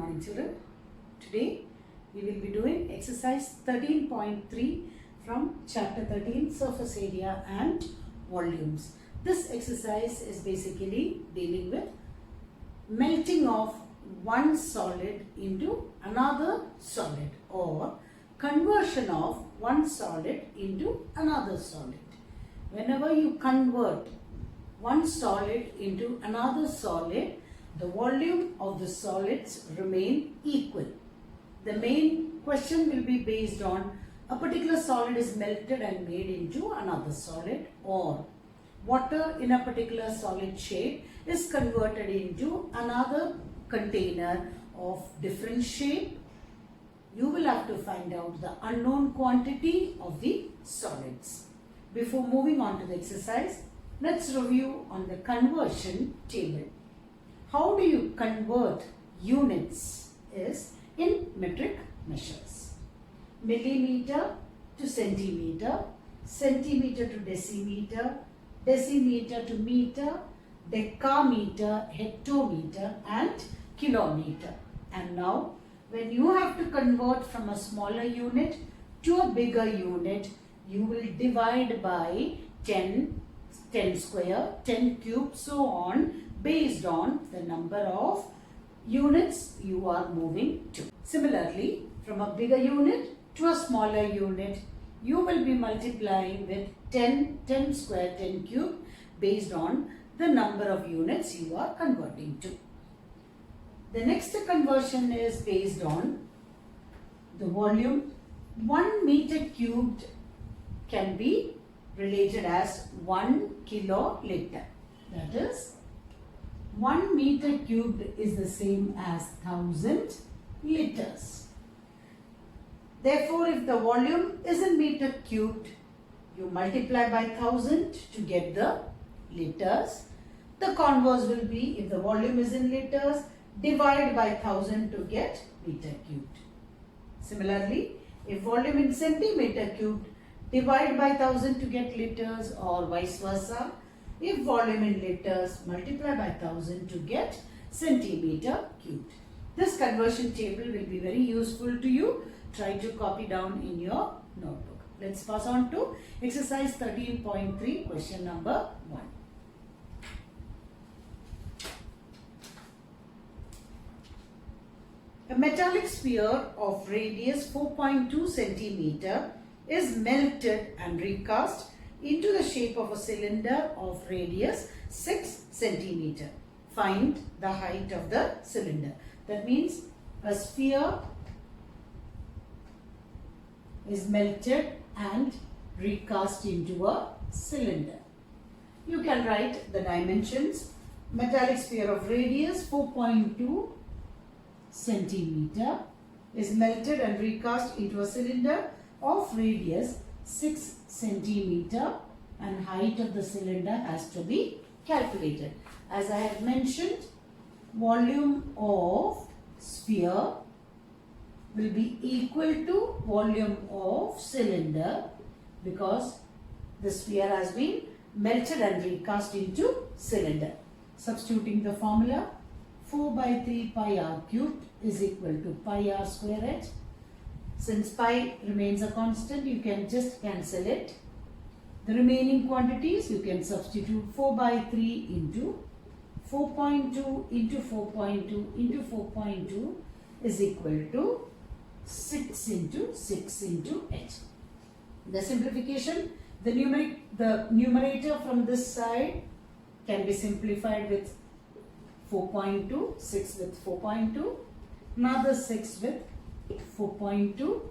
morning children. Today we will be doing exercise 13.3 from chapter 13 surface area and volumes. This exercise is basically dealing with melting of one solid into another solid or conversion of one solid into another solid. Whenever you convert one solid into another solid, the volume of the solids remain equal. The main question will be based on a particular solid is melted and made into another solid, or water in a particular solid shape is converted into another container of different shape. You will have to find out the unknown quantity of the solids. Before moving on to the exercise, let's review on the conversion table. How do you convert units is in metric measures. Millimeter to centimeter, centimeter to decimeter, decimeter to meter, decameter, hectometer and kilometer. And now when you have to convert from a smaller unit to a bigger unit, you will divide by 10 square, 10 cube, so on, based on the number of units you are moving to. Similarly, from a bigger unit to a smaller unit, you will be multiplying with 10 square, 10 cube, based on the number of units you are converting to. The next conversion is based on the volume. 1 meter cubed can be related as 1 kiloliter. That is, 1 meter cubed is the same as 1000 liters. Therefore, if the volume is in meter cubed, you multiply by 1000 to get the liters. The converse will be, if the volume is in liters, divide by 1000 to get meter cubed. Similarly, if volume in centimeter cubed, divide by 1000 to get liters, or vice versa. If volume in liters, multiply by 1000 to get centimeter cubed. This conversion table will be very useful to you. Try to copy down in your notebook. Let's pass on to exercise 13.3, question number 1. A metallic sphere of radius 4.2 centimeter is melted and recast into the shape of a cylinder of radius 6 centimeter. Find the height of the cylinder. That means a sphere is melted and recast into a cylinder. You can write the dimensions. Metallic sphere of radius 4.2 centimeter is melted and recast into a cylinder of radius 6 centimeter, and height of the cylinder has to be calculated. As I had mentioned, volume of sphere will be equal to volume of cylinder, because the sphere has been melted and recast into cylinder. Substituting the formula, 4 by 3 pi r cubed is equal to pi r square h. Since pi remains a constant, you can just cancel it. The remaining quantities you can substitute. 4 by 3 into 4.2 into 4.2 into 4.2 is equal to 6 into 6 into h. The simplification, the numerator from this side can be simplified with 4.2, 6 with 4.2, another 6 with 4.2,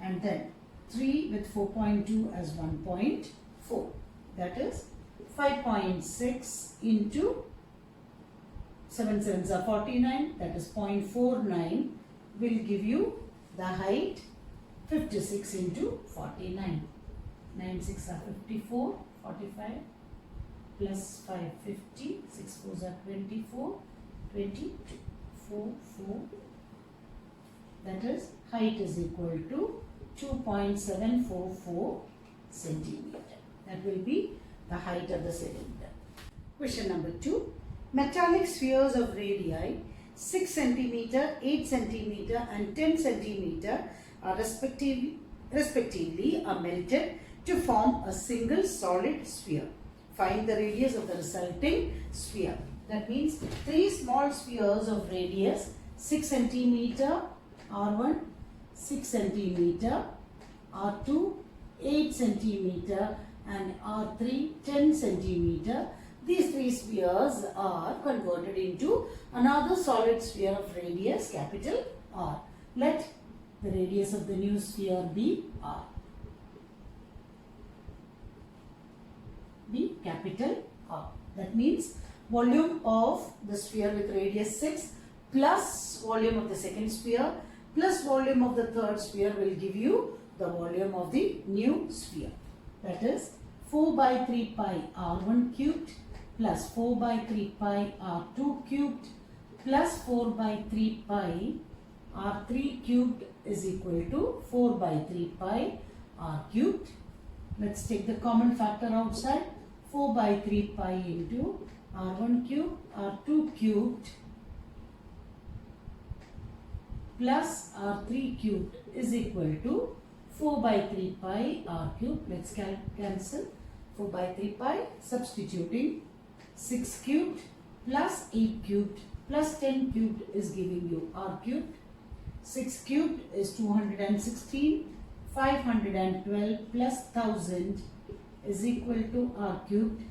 and then 3 with 4.2 as 1.4. That is 5.6 into 7 sevens are 49, that is 0.49, will give you the height 56 into 49. 9 6 are 54, 45 plus 5 50, 6 4s are 24, 22, 4 4. That is, height is equal to 2.744 centimeter. That will be the height of the cylinder. Question number 2. Metallic spheres of radii 6 centimeter, 8 centimeter and 10 centimeter are respectively are melted to form a single solid sphere. Find the radius of the resulting sphere. That means 3 small spheres of radius 6 centimeter, R1 6 centimeter, R2 8 centimeter and R3 10 centimeter. These 3 spheres are converted into another solid sphere of radius capital R. Let the radius of the new sphere be R. Be capital R. That means volume of the sphere with radius 6 plus volume of the second sphere plus volume of the third sphere will give you the volume of the new sphere. That is 4 by 3 pi R1 cubed plus 4 by 3 pi R2 cubed plus 4 by 3 pi R3 cubed is equal to 4 by 3 pi R cubed. Let's take the common factor outside. 4 by 3 pi into R1 cubed, R2 cubed plus R3 cubed is equal to 4 by 3 pi R cubed. Let's cancel 4 by 3 pi, substituting 6 cubed plus 8 cubed plus 10 cubed is giving you R cubed. 6 cubed is 216, 512 plus 1000 is equal to R cubed.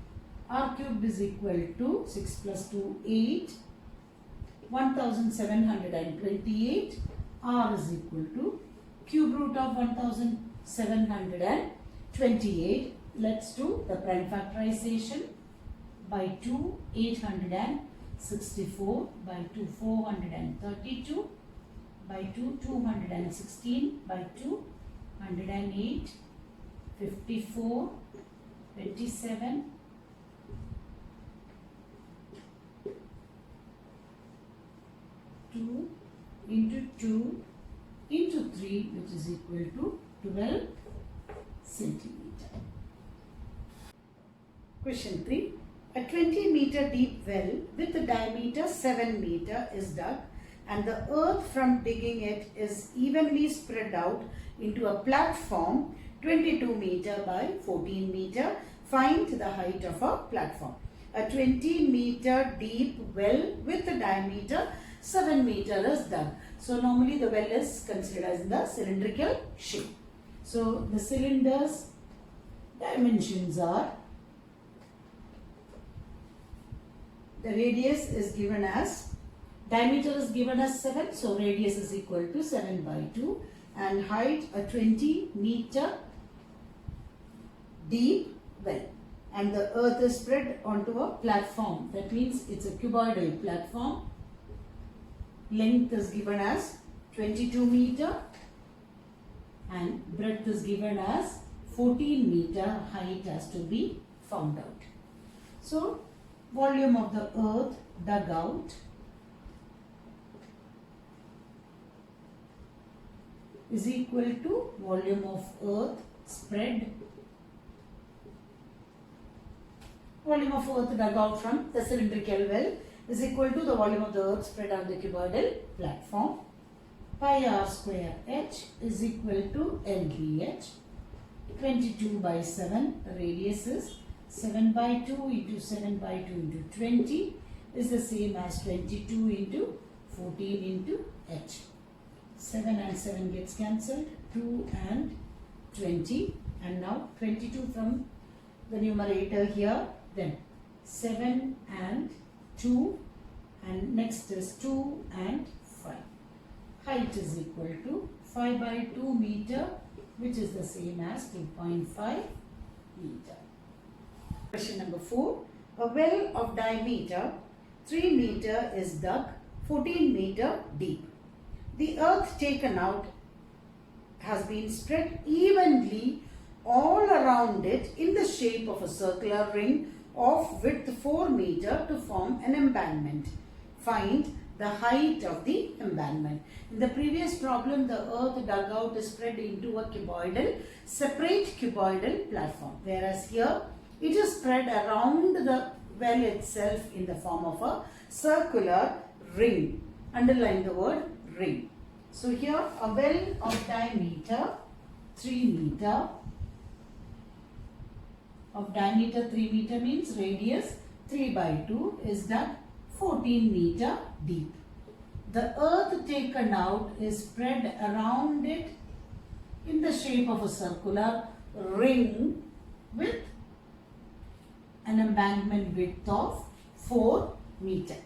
R cubed is equal to 6 plus 2, 8. 1728. R is equal to cube root of 1728. Let's do the prime factorization. By 2, 864. By 2, 432. By 2, 216. By 2, 108. 54. 27. 2 into 2 into 3, which is equal to 12 centimeter. Question 3. A 20 meter deep well with a diameter 7 meter is dug and the earth from digging it is evenly spread out into a platform 22 meter by 14 meter. Find the height of a platform. A 20 meter deep well with a diameter 7 meter is dug. So normally the well is considered as in the cylindrical shape. So the cylinder's dimensions are, the radius is given as, diameter is given as 7, so radius is equal to 7 by 2 and height a 20 meter deep well and the earth is spread onto a platform. That means it's a cuboidal platform. Length is given as 22 meter and breadth is given as 14 meter. Height has to be found out. So volume of the earth dug out is equal to volume of earth spread. Volume of earth dug out from the cylindrical well is equal to the volume of the earth spread on the cuboidal platform. Pi r square h is equal to LBH. 22 by 7, the radius is 7 by 2 into 7 by 2 into 20 is the same as 22 into 14 into h. 7 and 7 gets cancelled, 2 and 20, and now 22 from the numerator here, then 7 and 2 and next is 2 and 5. Height is equal to 5 by 2 meter, which is the same as 2.5 meter. Question number 4. A well of diameter 3 meter is dug 14 meter deep. The earth taken out has been spread evenly all around it in the shape of a circular ring of width 4 meter to form an embankment. Find the height of the embankment. In the previous problem, the earth dug out is spread into a cuboidal, separate cuboidal platform. Whereas here, it is spread around the well itself in the form of a circular ring. underline the word ring. So here a well of diameter 3 meter. Of diameter 3 meter means radius 3 by 2 is dug 14 meter deep. The earth taken out is spread around it in the shape of a circular ring with an embankment width of 4 meter.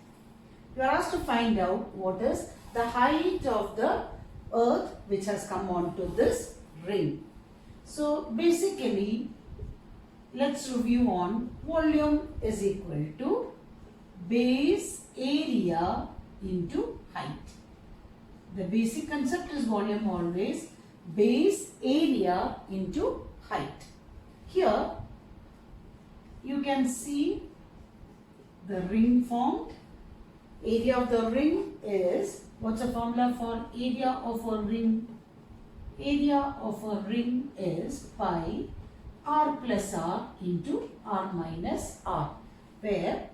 You are asked to find out what is the height of the earth which has come onto this ring. So basically, let's review on volume is equal to base area into height. The basic concept is volume always base area into height. Here you can see the ring formed. Area of the ring is, what's the formula for area of a ring? Area of a ring is pi r plus r into r minus r, where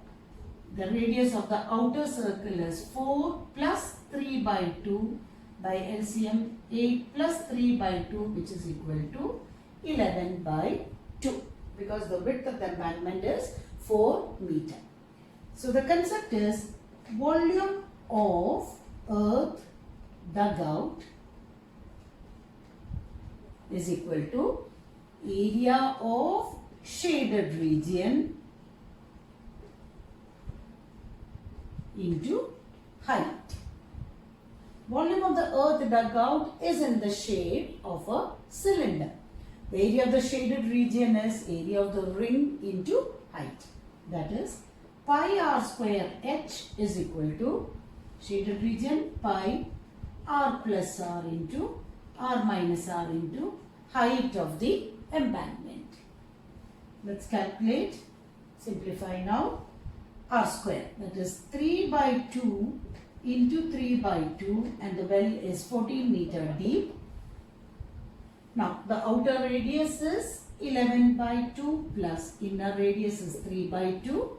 the radius of the outer circle is 4 plus 3 by 2 by LCM 8 plus 3 by 2, which is equal to 11 by 2, because the width of the embankment is 4 meter. So the concept is volume of earth dug out is equal to area of shaded region into height. Volume of the earth dug out is in the shape of a cylinder. The area of the shaded region is area of the ring into height. That is pi r square h is equal to shaded region pi r plus r into r minus r into height of the embankment. Let's calculate, simplify now. R square, that is 3 by 2 into 3 by 2, and the well is 14 meter deep. Now the outer radius is 11 by 2 plus inner radius is 3 by 2.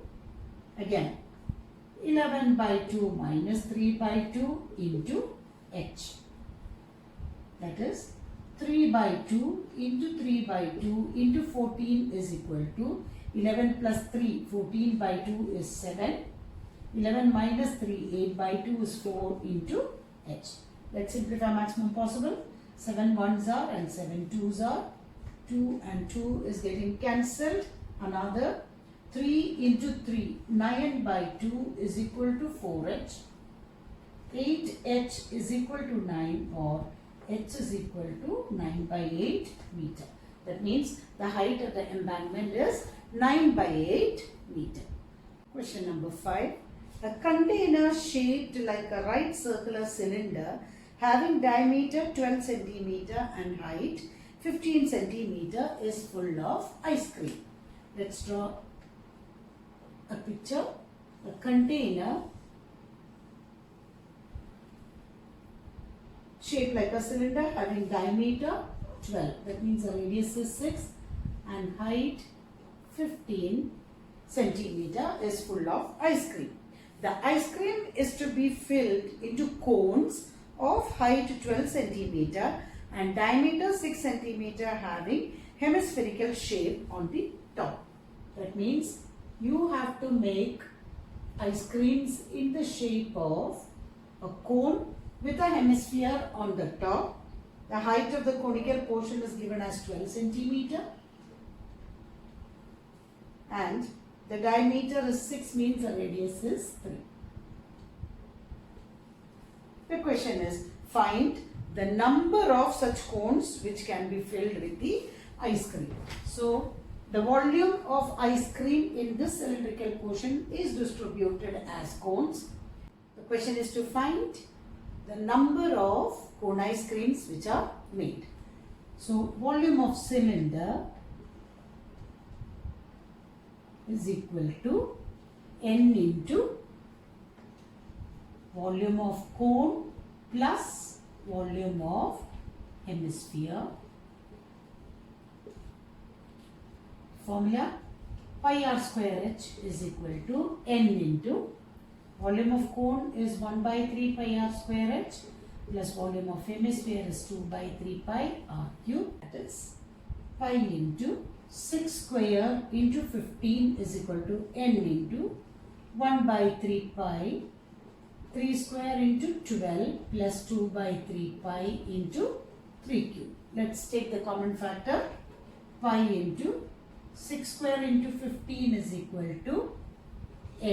Again 11 by 2 minus 3 by 2 into h. That is 3 by 2 into 3 by 2 into 14 is equal to 11 plus 3, 14 by 2 is 7. 11 minus 3, 8 by 2 is 4 into h. Let's simplify maximum possible. 7 ones are and 7 twos are. 2 and 2 is getting cancelled. Another 3 into 3, 9 by 2 is equal to 4h. 8h is equal to 9, or h is equal to 9 by 8 meter. That means the height of the embankment is 9 by 8 meter. Question number 5. A container shaped like a right circular cylinder having diameter 12 centimeter and height 15 centimeter is full of ice cream. Let's draw a picture. A container shaped like a cylinder having diameter 12. That means the radius is 6 and height 15 centimeter is full of ice cream. The ice cream is to be filled into cones of height 12 centimeter and diameter 6 centimeter having hemispherical shape on the top. That means you have to make ice creams in the shape of a cone with a hemisphere on the top. The height of the conical portion is given as 12 centimeter and the diameter is 6, means the radius is 3. The question is, find the number of such cones which can be filled with the ice cream. So the volume of ice cream in this cylindrical portion is distributed as cones. The question is to find the number of cone ice creams which are made. So volume of cylinder is equal to n into volume of cone plus volume of hemisphere. Formula pi r square h is equal to n into volume of cone is 1 by 3 pi r square h plus volume of hemisphere is 2 by 3 pi r cube. That is pi into 6 square into 15 is equal to n into 1 by 3 pi 3 square into 12 plus 2 by 3 pi into 3 cube. Let's take the common factor. Pi into 6 square into 15 is equal to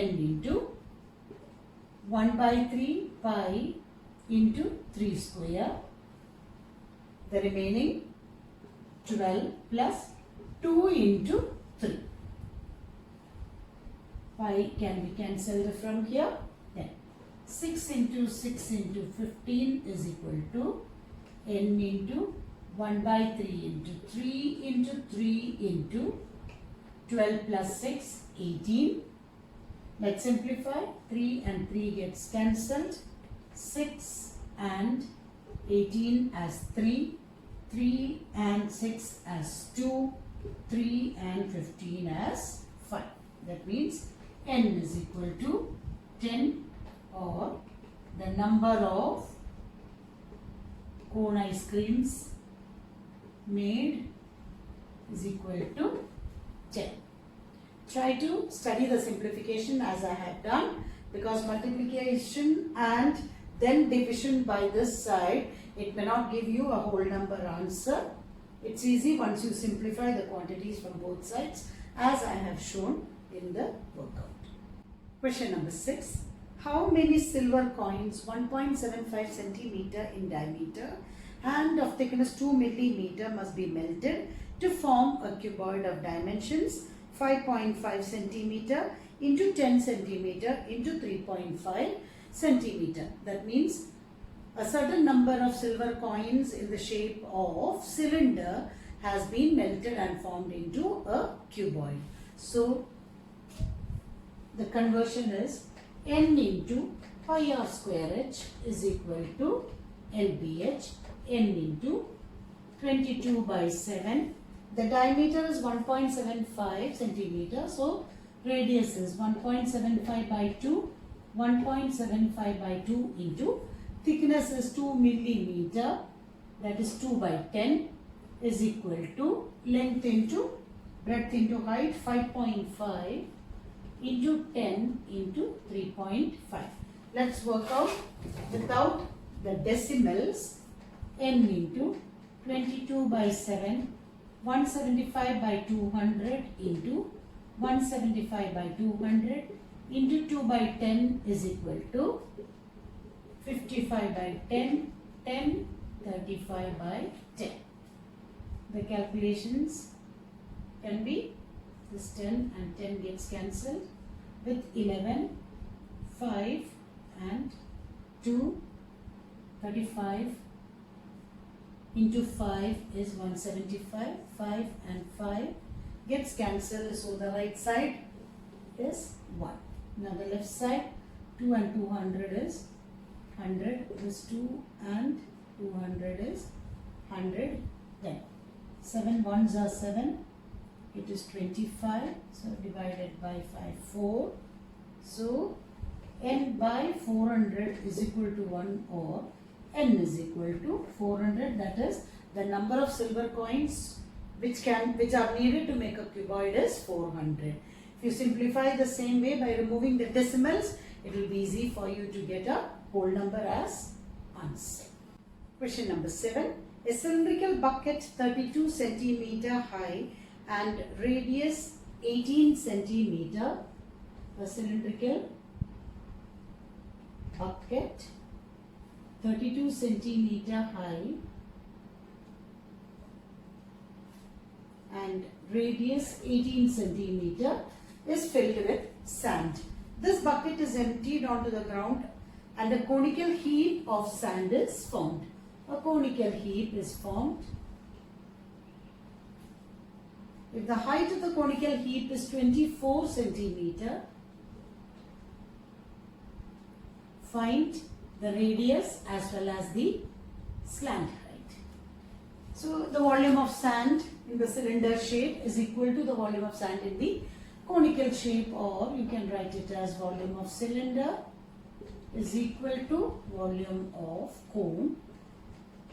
n into 1 by 3 pi into 3 square. The remaining 12 plus 2 into 3. Pi can be cancelled from here. Then 6 into 6 into 15 is equal to n into 1 by 3 into 3 into 3 into 12 plus 6, 18. Let's simplify. 3 and 3 gets cancelled. 6 and 18 as 3. 3 and 6 as 2. 3 and 15 as 5. That means n is equal to 10, or the number of cone ice creams made is equal to 10. Try to study the simplification as I have done, because multiplication and then division by this side, it may not give you a whole number answer. It's easy once you simplify the quantities from both sides, as I have shown in the workout. Question number 6. How many silver coins 1.75 centimeter in diameter and of thickness 2 millimeter must be melted to form a cuboid of dimensions 5.5 centimeter into 10 centimeter into 3.5 centimeter? That means a certain number of silver coins in the shape of cylinder has been melted and formed into a cuboid. So the conversion is n into pi r square h is equal to LBH n into 22 by 7. The diameter is 1.75 centimeter. So radius is 1.75 by 2. 1.75 by 2 into thickness is 2 millimeter. That is 2 by 10 is equal to length into breadth into height 5.5 into 10 into 3.5. Let's work out without the decimals. N into 22 by 7, 175 by 200 into 175 by 200 into 2 by 10 is equal to 55 by 10, 10, 35 by 10. The calculations can be this 10 and 10 gets cancelled with 11, 5 and 2, 35 into 5 is 175, 5 and 5 gets cancelled, so the right side is 1. Now the left side, 2 and 200 is 100, this 2 and 200 is 100, then 7 ones are 7, it is 25, so divided by 5, 4, so n by 400 is equal to 1, or n is equal to 400, that is the number of silver coins which are needed to make a cuboid is 400. If you simplify the same way by removing the decimals, it will be easy for you to get a whole number as answer. Question number 7. A cylindrical bucket 32 centimeter high and radius 18 centimeter. A cylindrical bucket 32 centimeter high and radius 18 centimeter is filled with sand. This bucket is emptied onto the ground and a conical heap of sand is formed. A conical heap is formed. If the height of the conical heap is 24 centimeter, find the radius as well as the slant height. So the volume of sand in the cylinder shape is equal to the volume of sand in the conical shape, or you can write it as volume of cylinder is equal to volume of cone.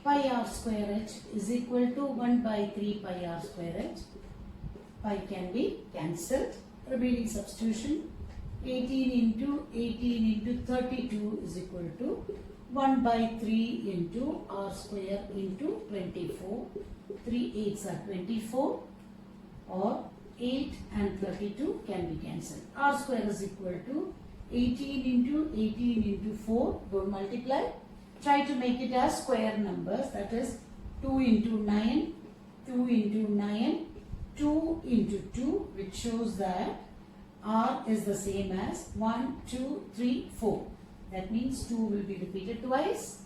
Pi r square h is equal to 1 by 3 pi r square h. Pi can be cancelled. Remaining substitution, 18 into 32 is equal to 1 by 3 into r square into 24. 3 8s are 24, or 8 and 32 can be cancelled. R square is equal to 18 into 4. Don't multiply. Try to make it as square numbers. That is 2 into 9, 2 into 9, 2 into 2, which shows that R is the same as 1, 2, 3, 4. That means 2 will be repeated twice.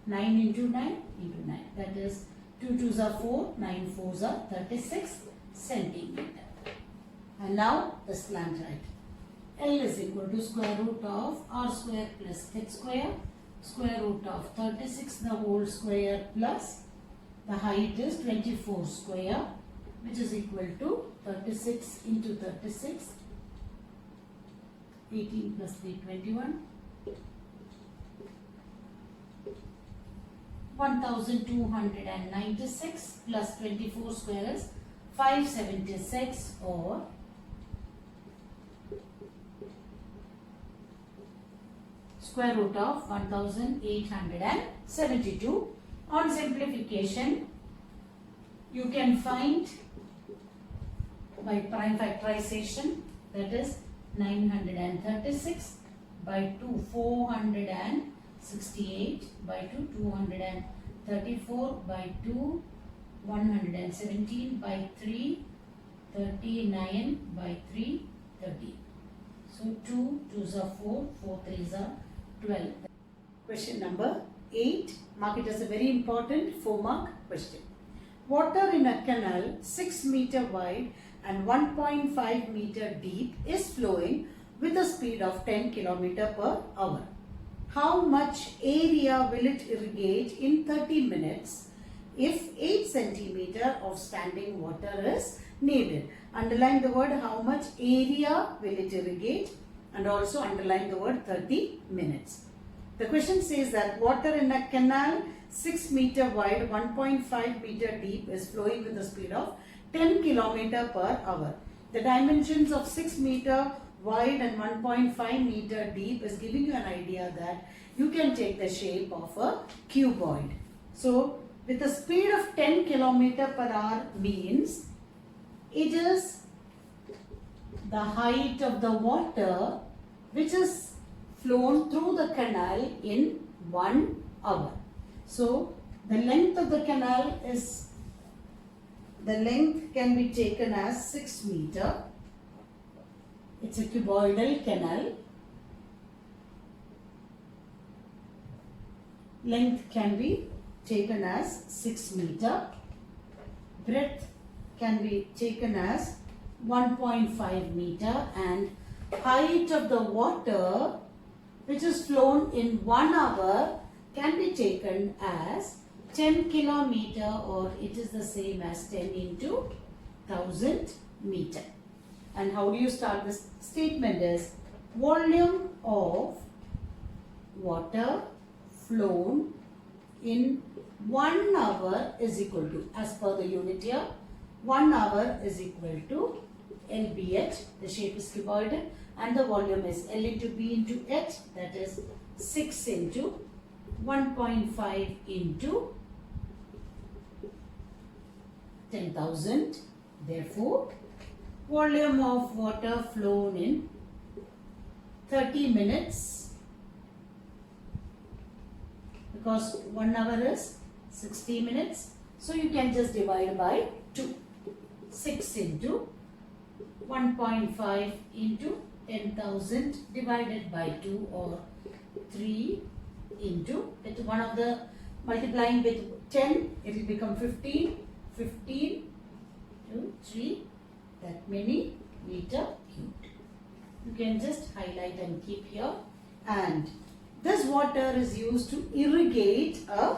9 into 9 into 9. That is 2 2s are 4, 9 4s are 36 centimeter. And now the slant right. L is equal to square root of r square plus h square, square root of 36 the whole square plus the height is 24 square, which is equal to 36 into 36, 18 plus 3 21, 1296 plus 24 square is 576, or square root of 1872. On simplification, you can find by prime factorization, that is 936 by 2 468 by 2 234 by 2 117 by 3 39 by 3 30. So 2 2s are 4, 4 3s are 12. Question number 8. Mark it as a very important 4-mark question. Water in a canal 6 meter wide and 1.5 meter deep is flowing with a speed of 10 km per hour. How much area will it irrigate in 30 minutes if 8 centimeter of standing water is needed? Underline the word how much area will it irrigate, and also underline the word 30 minutes. The question says that water in a canal 6 meter wide, 1.5 meter deep is flowing with a speed of 10 km per hour. The dimensions of 6 meter wide and 1.5 meter deep is giving you an idea that you can take the shape of a cuboid. So, with a speed of 10 km per hour means it is the height of the water which is flown through the canal in 1 hour. So, the length of the canal is, the length can be taken as 6 meter. It's a cuboidal canal. Length can be taken as 6 meter. Breadth can be taken as 1.5 meter, and height of the water which is flown in 1 hour can be taken as 10 kilometer, or it is the same as 10 into 1000 meter. And how do you start this statement is volume of water flown in 1 hour is equal to, as per the unit here, 1 hour is equal to LBH, the shape is cuboidal, and the volume is L into B into H, that is 6 into 1.5 into 10,000. Therefore, volume of water flown in 30 minutes, because 1 hour is 60 minutes, so you can just divide by 2. 6 into 1.5 into 10,000 divided by 2, or 3 into, one of the multiplying with 10, it will become 15, 15 to 3, that many meter cubed. You can just highlight and keep here. And this water is used to irrigate a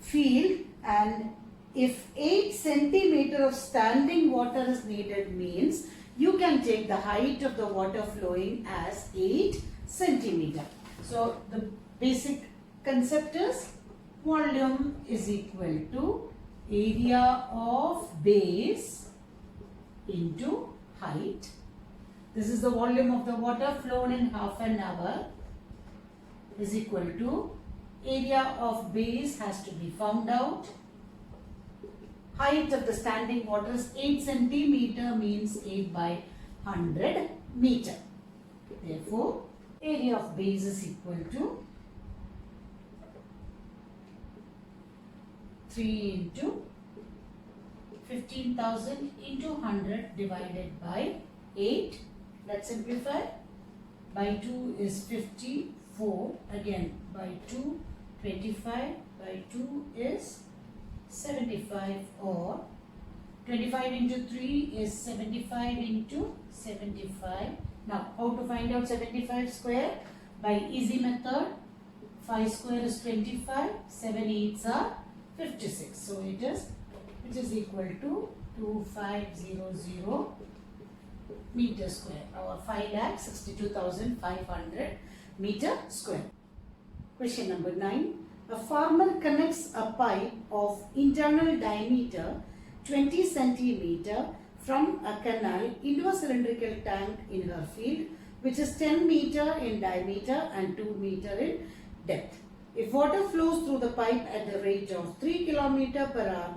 field, and if 8 centimeter of standing water is needed means you can take the height of the water flowing as 8 centimeter. So the basic concept is volume is equal to area of base into height. This is the volume of the water flown in half an hour is equal to area of base has to be found out. Height of the standing water is 8 centimeter means 8 by 100 meter. Therefore, area of base is equal to 3 into 15,000 into 100 divided by 8. Let's simplify. By 2 is 54. Again by 2, 25. By 2 is 75, or 25 into 3 is 75 into 75. Now, how to find out 75 square? By easy method. 5 square is 25, 7 8s are 56. So, it is, which is equal to 2500 meter square, or 5,62,500 meter square. Question number 9. A farmer connects a pipe of internal diameter 20 centimeter from a canal into a cylindrical tank in her field, which is 10 meter in diameter and 2 meter in depth. If water flows through the pipe at the rate of 3 km per hour,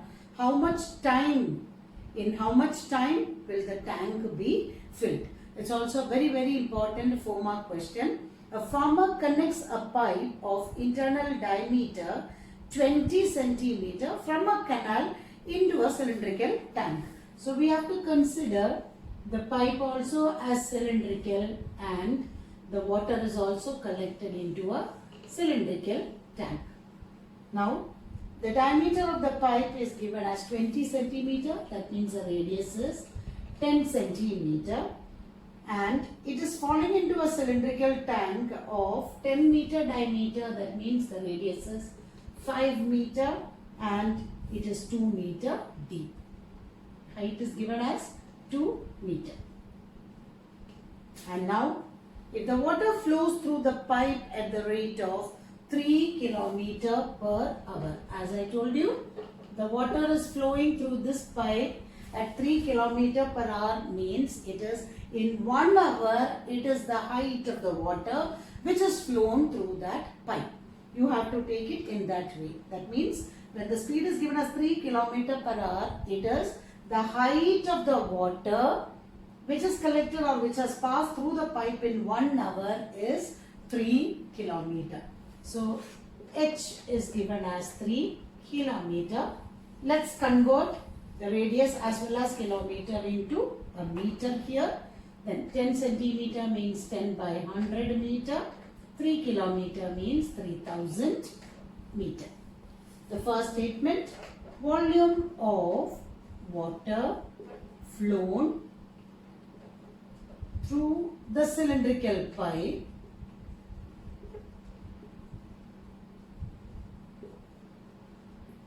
in how much time will the tank be filled? It's also a very important 4-mark question. A farmer connects a pipe of internal diameter 20 centimeter from a canal into a cylindrical tank. So we have to consider the pipe also as cylindrical, and the water is also collected into a cylindrical tank. Now, the diameter of the pipe is given as 20 centimeter. That means the radius is 10 centimeter. And it is falling into a cylindrical tank of 10 meter diameter. That means the radius is 5 meter and it is 2 meter deep. Height is given as 2 meter. And now, if the water flows through the pipe at the rate of 3 km per hour. As I told you, the water is flowing through this pipe at 3 km per hour means it is in 1 hour, it is the height of the water which is flown through that pipe. You have to take it in that way. That means when the speed is given as 3 km per hour, it is the height of the water which is collected or which has passed through the pipe in 1 hour is 3 km. So, H is given as 3 km. Let's convert the radius as well as kilometer into a meter here. Then 10 centimeter means 10 by 100 meter. 3 kilometer means 3000 meter. The first statement, volume of water flown through the cylindrical pipe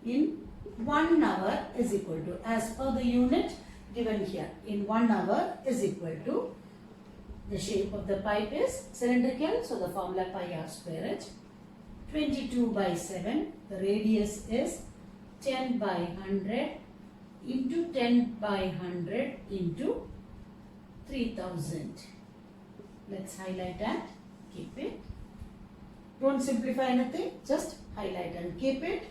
in 1 hour is equal to, as per the unit given here, in 1 hour is equal to, the shape of the pipe is cylindrical, so the formula pi r square h, 22 by 7, the radius is 10 by 100 into 10 by 100 into 3000. Let's highlight and keep it. Don't simplify anything, just highlight and keep it.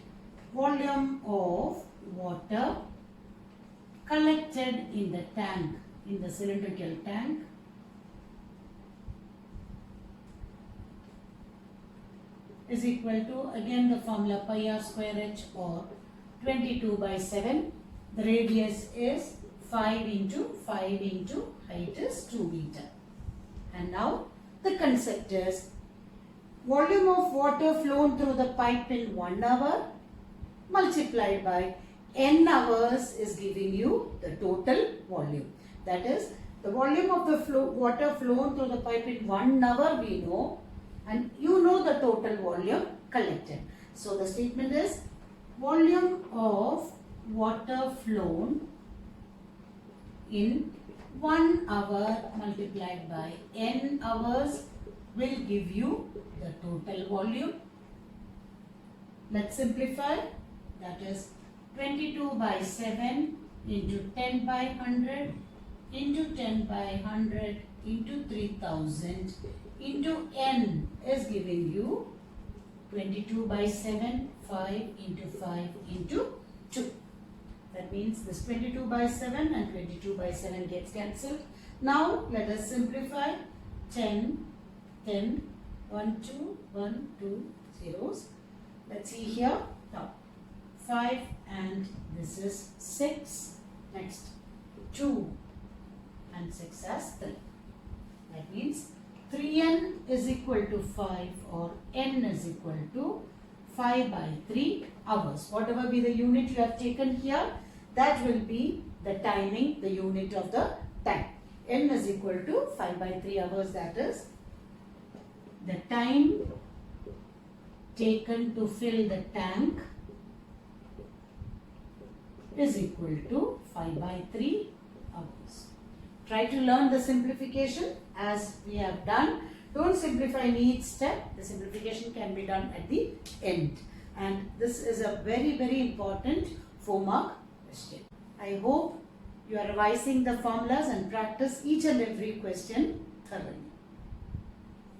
Volume of water collected in the tank, in the cylindrical tank, is equal to, again the formula pi r square h, or 22 by 7. The radius is 5 into height is 2 meter. And now the concept is volume of water flown through the pipe in 1 hour multiplied by n hours is giving you the total volume. That is, the volume of the water flown through the pipe in 1 hour we know, and you know the total volume collected. So the statement is volume of water flown in 1 hour multiplied by n hours will give you the total volume. Let's simplify. That is 22 by 7 into 10 by 100 into 10 by 100 into 3000 into n is giving you 22 by 7, 5 into 5 into 2. That means this 22 by 7 and 22 by 7 gets cancelled. Now let us simplify. 10, 10, 1, 2, 1, 2 zeros. Let's see here. Now 5 and this is 6. Next 2 and 6 as 3. That means 3n is equal to 5 or n is equal to 5 by 3 hours. Whatever be the unit you have taken here, that will be the timing, the unit of the time. N is equal to 5 by 3 hours, that is the time taken to fill the tank is equal to 5 by 3 hours. Try to learn the simplification as we have done. Don't simplify in each step. The simplification can be done at the end. And this is a very, very important 4-mark question. I hope you are revising the formulas and practice each and every question thoroughly.